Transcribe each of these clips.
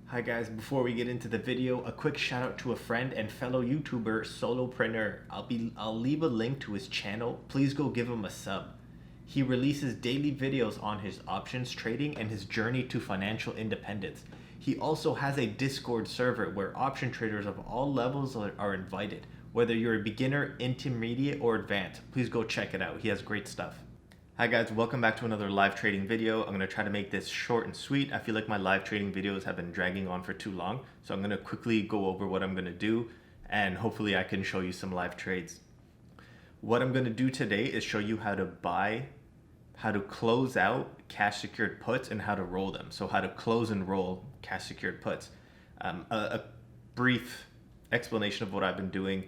Hi guys, before we get into the video, a quick shout out to a friend and fellow YouTuber, Solopreneur. I'll leave a link to his channel. Please go give him a sub. He releases daily videos on his options trading and his journey to financial independence. He also has a Discord server where option traders of all levels are invited. Whether you're a beginner, intermediate, or advanced, please go check it out. He has great stuff. Hi guys, welcome back to another live trading video. I'm going to try to make this short and sweet. I feel like my live trading videos have been dragging on for too long, so I'm going to quickly go over what I'm going to do and hopefully I can show you some live trades. What I'm going to do today is show you how to close out cash secured puts and how to roll them. So how to close and roll cash secured puts. A brief explanation of what I've been doing.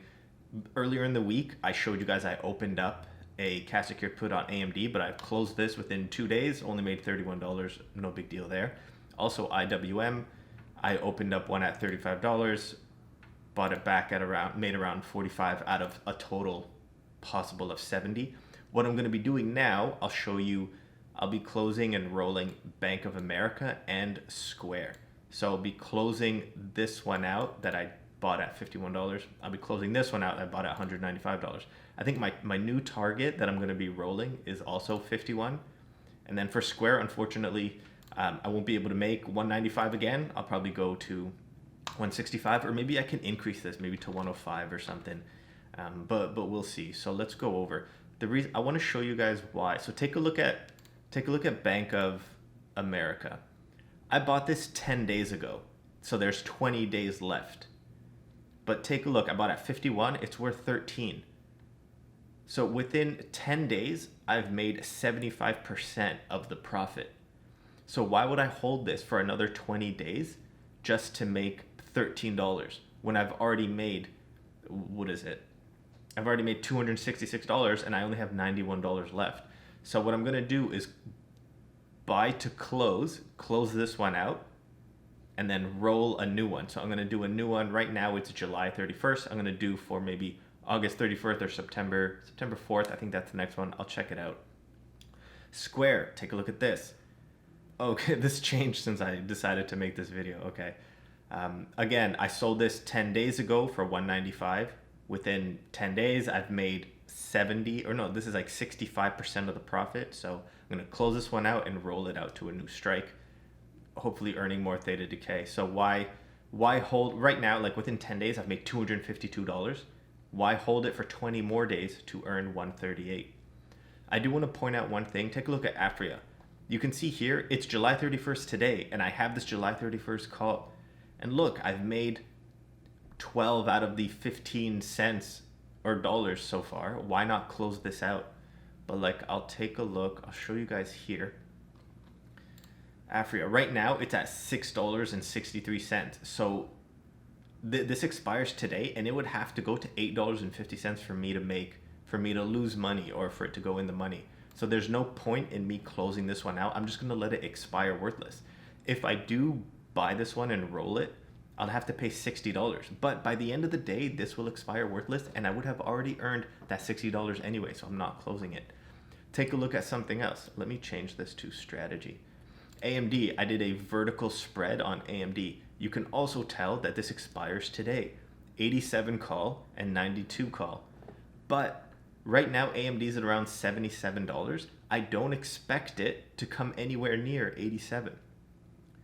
Earlier in the week, I showed you guys I opened up a cash secured put on AMD, but I've closed this within 2 days, only made $31, no big deal there. Also IWM, I opened up one at $35, bought it back at made around 45 out of a total possible of 70. What I'm going to be doing now, I'll show you, I'll be closing and rolling Bank of America and Square. So I'll be closing this one out that I bought at $51. I'll be closing this one out that I bought at $195. I think my new target that I'm going to be rolling is also 51. And then for Square, unfortunately, I won't be able to make 195 again. I'll probably go to 165, or maybe I can increase this maybe to 105 or something. But we'll see. So let's go over the reason. I want to show you guys why. So take a look at Bank of America. I bought this 10 days ago, so there's 20 days left. But take a look. I bought at 51. It's worth 13. So within 10 days, I've made 75% of the profit. So why would I hold this for another 20 days just to make $13 when I've already made, what is it? I've already made $266 and I only have $91 left. So what I'm going to do is buy to close this one out, and then roll a new one. So I'm going to do a new one. Right now it's July 31st. I'm going to do for maybe August 31st or September 4th. I think that's the next one. I'll check it out. Square, take a look at this. Okay, this changed since I decided to make this video. Okay. Again, I sold this 10 days ago for $195. Within 10 days, I've made 65% of the profit. So I'm going to close this one out and roll it out to a new strike, hopefully earning more theta decay. So why hold right now? Like within 10 days, I've made $252. Why hold it for 20 more days to earn 138? I do want to point out one thing. Take a look at Afria. You can see here, it's July 31st today, and I have this July 31st call. And look, I've made 12 out of the 15 cents or dollars so far. Why not close this out? But like, I'll take a look. I'll show you guys here. Afria, right now, it's at $6.63. So this expires today, and it would have to go to $8.50 for me to lose money or for it to go in the money. So there's no point in me closing this one out. I'm just going to let it expire worthless. If I do buy this one and roll it, I'll have to pay $60. But by the end of the day, this will expire worthless, and I would have already earned that $60 anyway, so I'm not closing it. Take a look at something else. Let me change this to strategy. AMD, I did a vertical spread on AMD. You can also tell that this expires today. 87 call and 92 call. But right now AMD is at around $77. I don't expect it to come anywhere near 87.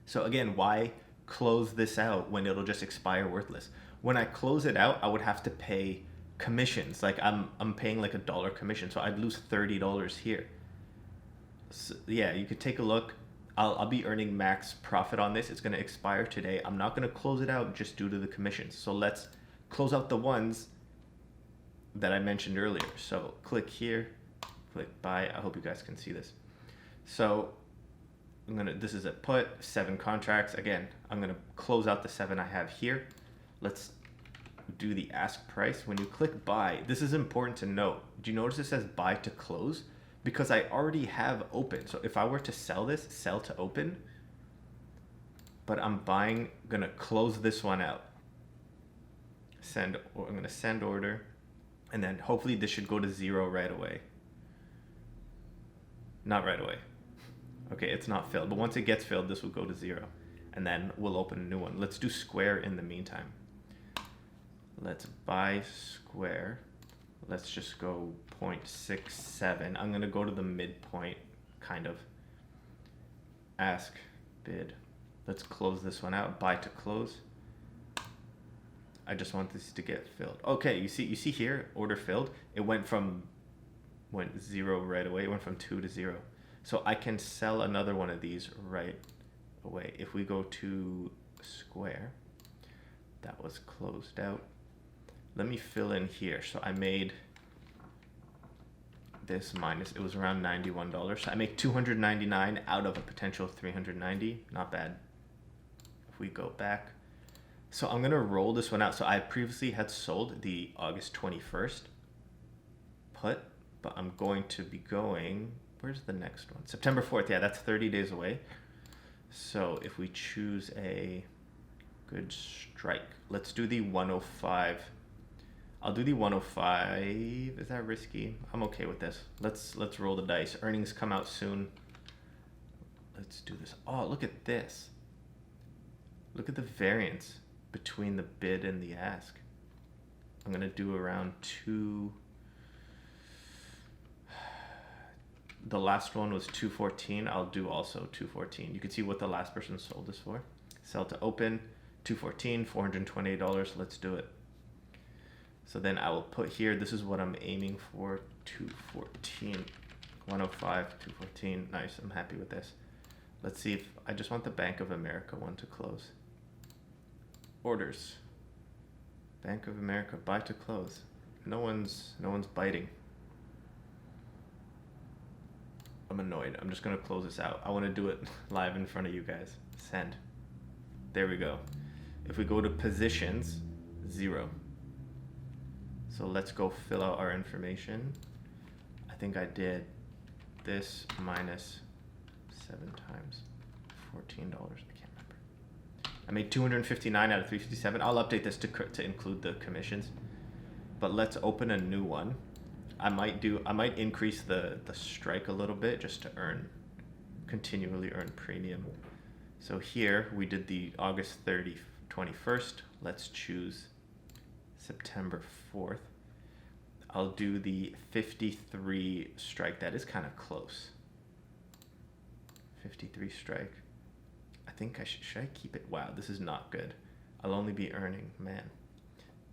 So again, why close this out when it'll just expire worthless? When I close it out, I would have to pay commissions. Like I'm paying like $1 commission, so I'd lose $30 here. So yeah, you could take a look. I'll be earning max profit on this. It's going to expire today. I'm not going to close it out just due to the commissions. So let's close out the ones that I mentioned earlier. So click here, click buy. I hope you guys can see this. So this is a put, 7 contracts. Again, I'm going to close out the 7 I have here. Let's do the ask price. When you click buy, this is important to note. Do you notice it says buy to close? Because I already have open. So if I were to sell this, sell to open, but I'm gonna close this one out. I'm gonna send order, and then hopefully this should go to 0 right away. Not right away. Okay, it's not filled, but once it gets filled, this will go to 0. and then we'll open a new one. Let's do square in the meantime. Let's buy square. Let's just go 0.67. I'm gonna go to the midpoint, kind of. Ask, bid. Let's close this one out, buy to close. I just want this to get filled. Okay, you see here, order filled. It went 0 right away. It went from 2 to 0. So I can sell another one of these right away. If we go to square, that was closed out. Let me fill in here. So I made this minus, it was around $91. So I make $299 out of a potential $390. Not bad. If we go back, so I'm gonna roll this one out. So I previously had sold the August 21st put, but I'm going to be going, where's the next one? September 4th, yeah, that's 30 days away. So if we choose a good strike, let's do the 105. I'll do the 105. Is that risky? I'm okay with this. Let's roll the dice. Earnings come out soon. Let's do this. Oh, look at this. Look at the variance between the bid and the ask. I'm gonna do around 2. The last one was 214. I'll do also 214. You can see what the last person sold this for. Sell to open, 214, $428. Let's do it. So then I will put here, this is what I'm aiming for, 214, 105, 214. Nice, I'm happy with this. Let's see if, I just want the Bank of America one to close. Orders. Bank of America, buy to close. No one's biting. I'm annoyed. I'm just gonna close this out. I wanna do it live in front of you guys. Send. There we go. If we go to positions, 0. So let's go fill out our information. I think I did this minus 7 times $14. I can't remember. I made 259 out of 357. I'll update this to include the commissions. But let's open a new one. I might increase the strike a little bit just to continually earn premium. So here we did the August 21st. Let's choose September 4th. I'll do the 53 strike. That is kind of close. 53 strike. I think should I keep it? Wow, this is not good. I'll only be earning, man.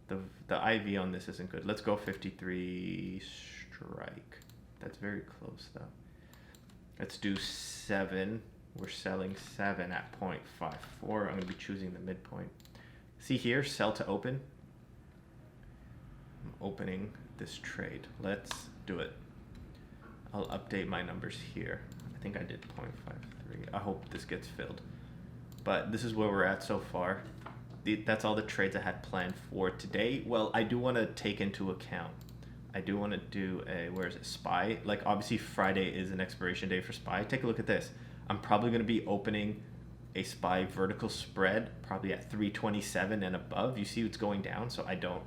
The IV on this isn't good. Let's go 53 strike. That's very close though. Let's do 7. We're selling 7 at 0.54. I'm gonna be choosing the midpoint. See here, sell to open. I'm opening this trade. Let's do it. I'll update my numbers here. I think I did 0.53. I hope this gets filled. But this is where we're at so far. That's all the trades I had planned for today. Well, I do want to take into account. I do want to do a, where is it, SPY? Like obviously Friday is an expiration day for SPY. Take a look at this. I'm probably going to be opening a SPY vertical spread probably at 327 and above. You see it's going down, so I don't,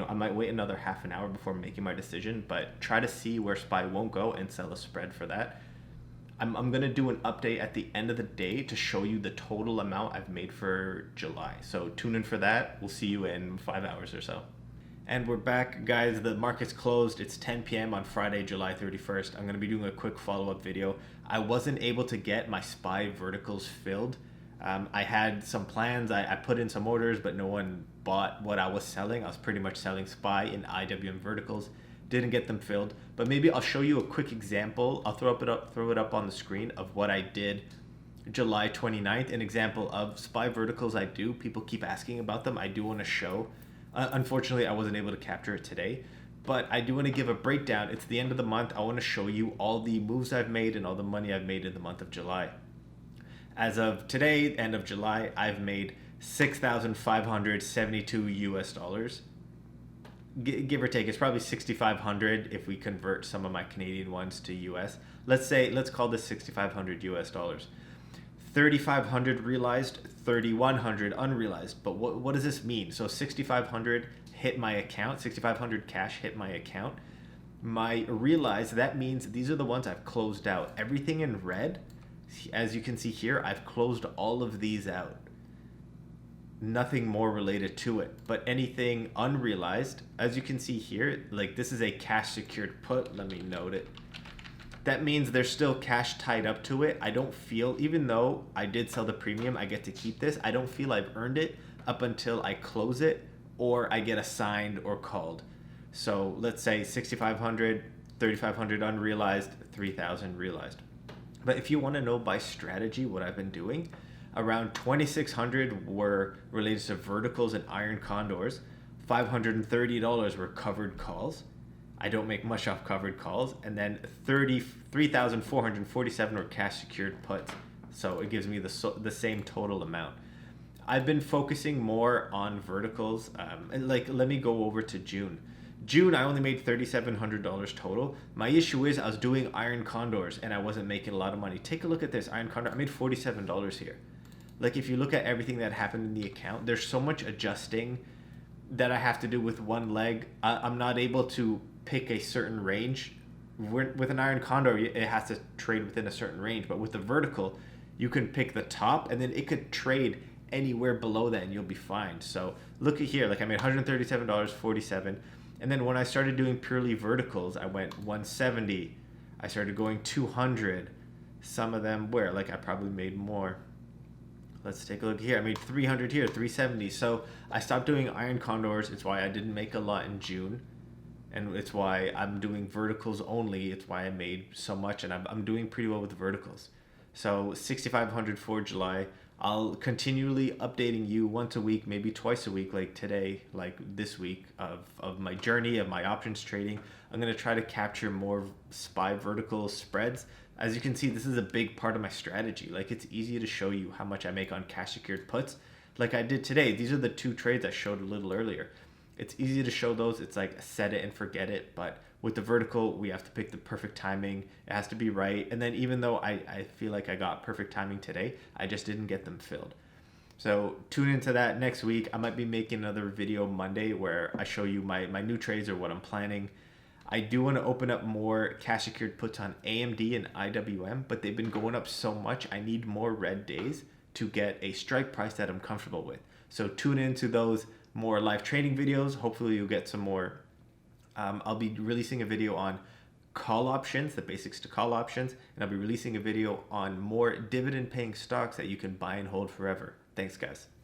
I might wait another half an hour before making my decision, but try to see where SPY won't go and sell a spread for that. I'm going to do an update at the end of the day to show you the total amount I've made for July. So tune in for that. We'll see you in 5 hours or so. And we're back, guys. The market's closed. It's 10 p.m. on Friday, July 31st. I'm going to be doing a quick follow-up video. I wasn't able to get my SPY verticals filled. I had some plans. I put in some orders, but no one bought what I was selling. I was pretty much selling SPY in IWM verticals. Didn't get them filled, but maybe I'll show you a quick example. I'll throw it up on the screen of what I did July 29th, an example of SPY verticals I do. People keep asking about them. I do want to show. Unfortunately, I wasn't able to capture it today, but I do want to give a breakdown. It's the end of the month. I want to show you all the moves I've made and all the money I've made in the month of July. As of today, end of July, I've made $6,572 US. Give or take, it's probably 6,500 if we convert some of my Canadian ones to US. Let's call this 6,500 US dollars. 3,500 realized, 3,100 unrealized. But what does this mean? So 6,500 hit my account, 6,500 cash hit my account. My realized, that means these are the ones I've closed out. Everything in red As you can see here, I've closed all of these out. Nothing more related to it, but anything unrealized, as you can see here, like this is a cash secured put. Let me note it. That means there's still cash tied up to it. I don't feel, even though I did sell the premium, I get to keep this. I don't feel I've earned it up until I close it or I get assigned or called. So let's say 6,500, 3,500 unrealized, 3,000 realized. But if you want to know by strategy what I've been doing, around 2,600 were related to verticals and iron condors. $530 were covered calls. I don't make much off covered calls. And then 3,447 were cash secured puts. So it gives me the same total amount. I've been focusing more on verticals. And like, let me go over to June. June, I only made $3,700 total. My issue is I was doing iron condors and I wasn't making a lot of money. Take a look at this iron condor. I made $47 here. Like if you look at everything that happened in the account, there's so much adjusting that I have to do with one leg. I'm not able to pick a certain range. With an iron condor, it has to trade within a certain range. But with the vertical, you can pick the top and then it could trade anywhere below that and you'll be fine. So look at here, like I made $137.47. And then when I started doing purely verticals, I went 170. I started going 200. Some of them where like I probably made more. Let's take a look here. I made 300 here, 370. So I stopped doing iron condors. It's why I didn't make a lot in June. And it's why I'm doing verticals only. It's why I made so much. And I'm doing pretty well with the verticals. So 6,500 for July. I'll continually updating you once a week, maybe twice a week, like today, like this week, of my journey, of my options trading. I'm going to try to capture more SPY vertical spreads. As you can see, this is a big part of my strategy. Like it's easy to show you how much I make on cash secured puts like I did today. These are the two trades I showed a little earlier. It's easy to show those. It's like set it and forget it. But with the vertical, we have to pick the perfect timing. It has to be right. And then even though I feel like I got perfect timing today, I just didn't get them filled. So tune into that next week. I might be making another video Monday where I show you my new trades or what I'm planning. I do want to open up more cash secured puts on AMD and IWM, but they've been going up so much. I need more red days to get a strike price that I'm comfortable with. So tune into those more live trading videos. Hopefully you'll get some more. I'll be releasing a video on call options, the basics to call options, and I'll be releasing a video on more dividend paying stocks that you can buy and hold forever. Thanks guys.